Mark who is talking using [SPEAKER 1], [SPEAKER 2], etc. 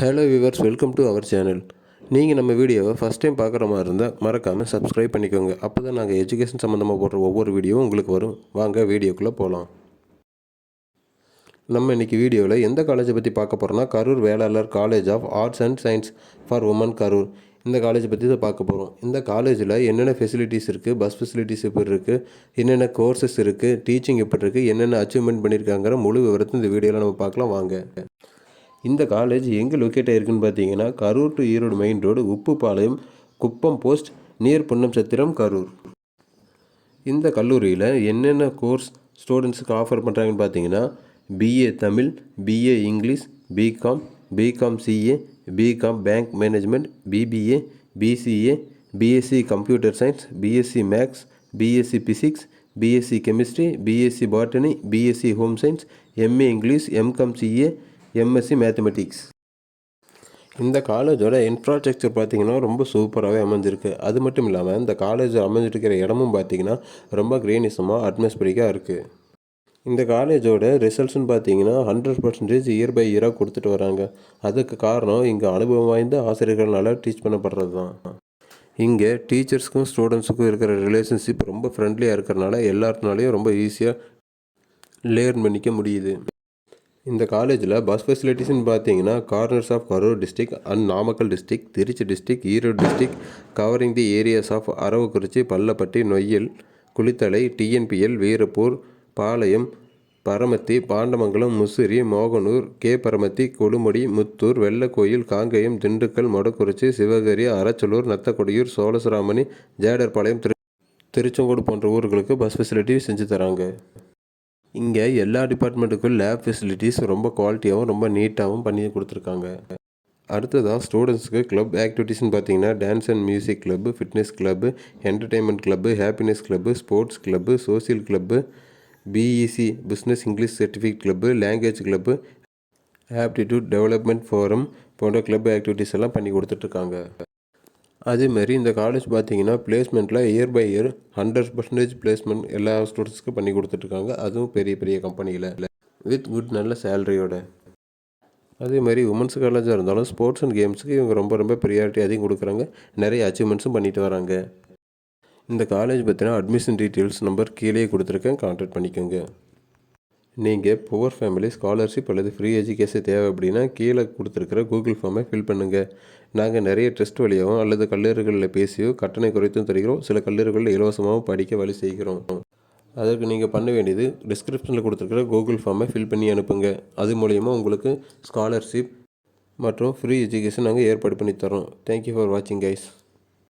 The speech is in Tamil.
[SPEAKER 1] Hello viewers, welcome to our channel. நீங்கள் நம்ம வீடியோவை ஃபஸ்ட் டைம் பார்க்குற மாதிரி இருந்தால் மறக்காமல் சப்ஸ்கிரைப் பண்ணிக்கோங்க. அப்போ தான் நாங்கள் எஜுகேஷன் சம்மந்தமாக போடுற ஒவ்வொரு வீடியோவும் உங்களுக்கு வரும். வாங்க வீடியோக்குள்ளே போகலாம். நம்ம இன்றைக்கி வீடியோவில் எந்த காலேஜை பற்றி பார்க்க போகிறோம்னா, Karur Velalar college of arts and science for women Karur. இந்த காலேஜை பற்றி தான் பார்க்க போகிறோம். இந்த காலேஜில் என்னென்ன ஃபெசிலிட்டிஸ் இருக்குது, பஸ் ஃபெசிலிட்டிஸ் எப்படி இருக்குது, என்னென்ன கோர்சஸ் இருக்குது, டீச்சிங் எப்படி இருக்குது, என்னென்ன அச்சீவ்மெண்ட் பண்ணியிருக்காங்கிற முழு விவரத்தை இந்த வீடியோவில் நம்ம பார்க்கலாம். வாங்க. இந்த காலேஜ் எங்கே லொக்கேட் ஆகிருக்குன்னு பார்த்தீங்கன்னா, Karur to Erode main road, Uppupalayam, Kuppam post, near Ponnam Chathiram, Karur. இந்த கல்லூரியில் என்னென்ன கோர்ஸ் ஸ்டூடெண்ட்ஸுக்கு ஆஃபர் பண்ணுறாங்கன்னு பார்த்தீங்கன்னா, BA Tamil, BA English, BCom CA, BCom bank management, BBA, BCA, BSc computer science, BSc maths, BSc physics, BSc chemistry, BSc botany, BSc home science, MA English, MCom CA, MSc mathematics. இந்த காலேஜோட இன்ஃப்ராஸ்ட்ரக்சர் பார்த்திங்கன்னா ரொம்ப சூப்பராகவே அமைஞ்சிருக்கு. அது மட்டும் இல்லாமல் இந்த காலேஜ் அமைஞ்சிருக்கிற இடமும் பார்த்திங்கன்னா ரொம்ப க்ரீனிஷமாக அட்மாஸ்பியரிக்காக இருக்குது. இந்த காலேஜோட ரிசல்ட்ஸ்னு பார்த்தீங்கன்னா 100% இயர் பை இயராக கொடுத்துட்டு வராங்க. அதுக்கு காரணம் இங்கே அனுபவம் வாய்ந்த ஆசிரியர்களால் டீச் பண்ணப்படுறது தான். இங்கே டீச்சர்ஸ்க்கும் ஸ்டூடெண்ட்ஸுக்கும் இருக்கிற ரிலேஷன்ஷிப் ரொம்ப ஃப்ரெண்ட்லியாக இருக்கிறனால எல்லாருனாலையும் ரொம்ப ஈஸியாக லேர்ன் பண்ணிக்க முடியுது. இந்த காலேஜில் பஸ் ஃபெசிலிட்டிஸ்னு பார்த்தீங்கன்னா, corners of Karur district and Namakkal district, Trichy district, Erode district, covering the areas of Aravakurichi, Pallapatti, Noyyal, Kulithalai, TNPL, Veerappur, Palayam, Paramathi, Pandamangalam, Musiri, Mohanur, Paramathi, Kodumudi, Muthur, Vellakoil, Kangeyam, Dindigul, Modakurichi, Sivagiri, Arachalur, Nathakudiyur, Cholasaramani, Jedarpalayam, Tiruchengode போன்ற ஊர்களுக்கு பஸ் ஃபெசிலிட்டி செஞ்சு தராங்க. இங்கே எல்லா டிபார்ட்மெண்ட்டுக்கும் லேப் ஃபெசிலிட்டிஸ் ரொம்ப குவாலிட்டியாகவும் ரொம்ப நீட்டாகவும் பண்ணி கொடுத்துருக்காங்க. அடுத்ததாக ஸ்டூடெண்ட்ஸுக்கு கிளப் ஆக்டிவிட்டீஸ்னு பார்த்தீங்கன்னா, dance and music club, fitness club, entertainment club, happiness club, sports club, social club, BEC business English certificate club, language club, aptitude development forum போன்ற கிளப் ஆக்டிவிட்டீஸ் எல்லாம் பண்ணி கொடுத்துட்ருக்காங்க. அதேமாரி இந்த காலேஜ் பார்த்தீங்கன்னா பிளேஸ்மெண்ட்டில் இயர் பை இயர் 100% பிளேஸ்மெண்ட் எல்லா ஸ்டூடெண்ட்ஸ்க்கும் பண்ணி கொடுத்துட்ருக்காங்க. அதுவும் பெரிய பெரிய கம்பெனியில் வித் குட் நல்ல சேலரியோட. அதேமாதிரி உமன்ஸ் காலேஜாக இருந்தாலும் ஸ்போர்ட்ஸ் அண்ட் கேம்ஸுக்கு இவங்க ரொம்ப ப்ரியாரிட்டி அதிகம் கொடுக்குறாங்க. நிறைய அச்சீவ்மெண்ட்ஸும் பண்ணிட்டு வராங்க. இந்த காலேஜ் பற்றின அட்மிஷன் டீட்டெயில்ஸ் நம்பர் கீழே கொடுத்துருக்கேன், கான்டாக்ட் பண்ணிக்கோங்க. நீங்கள் புவர் ஃபேமிலி ஸ்காலர்ஷிப் அல்லது ஃப்ரீ எஜுகேஷன் தேவை அப்படின்னா கீழே கொடுத்துருக்கிற கூகுள் ஃபார்மை ஃபில் பண்ணுங்கள். நாங்கள் நிறைய டெஸ்ட் வழியாகவும் அல்லது கல்லூரிகளில் பேசியோ கட்டணை குறைத்தும் தருகிறோம். சில கல்லூரிகளில் இலவசமாகவும் படிக்க வழி செய்கிறோம். அதற்கு நீங்கள் பண்ண வேண்டியது டிஸ்கிரிப்ஷனில் கொடுத்துருக்கிற கூகுள் ஃபார்மை ஃபில் பண்ணி அனுப்புங்க. அது மூலயமா உங்களுக்கு ஸ்காலர்ஷிப் மற்றும் ஃப்ரீ எஜுகேஷன் நாங்கள் ஏற்பாடு பண்ணி தரோம். தேங்க்யூ ஃபார் வாட்சிங் கைஸ்.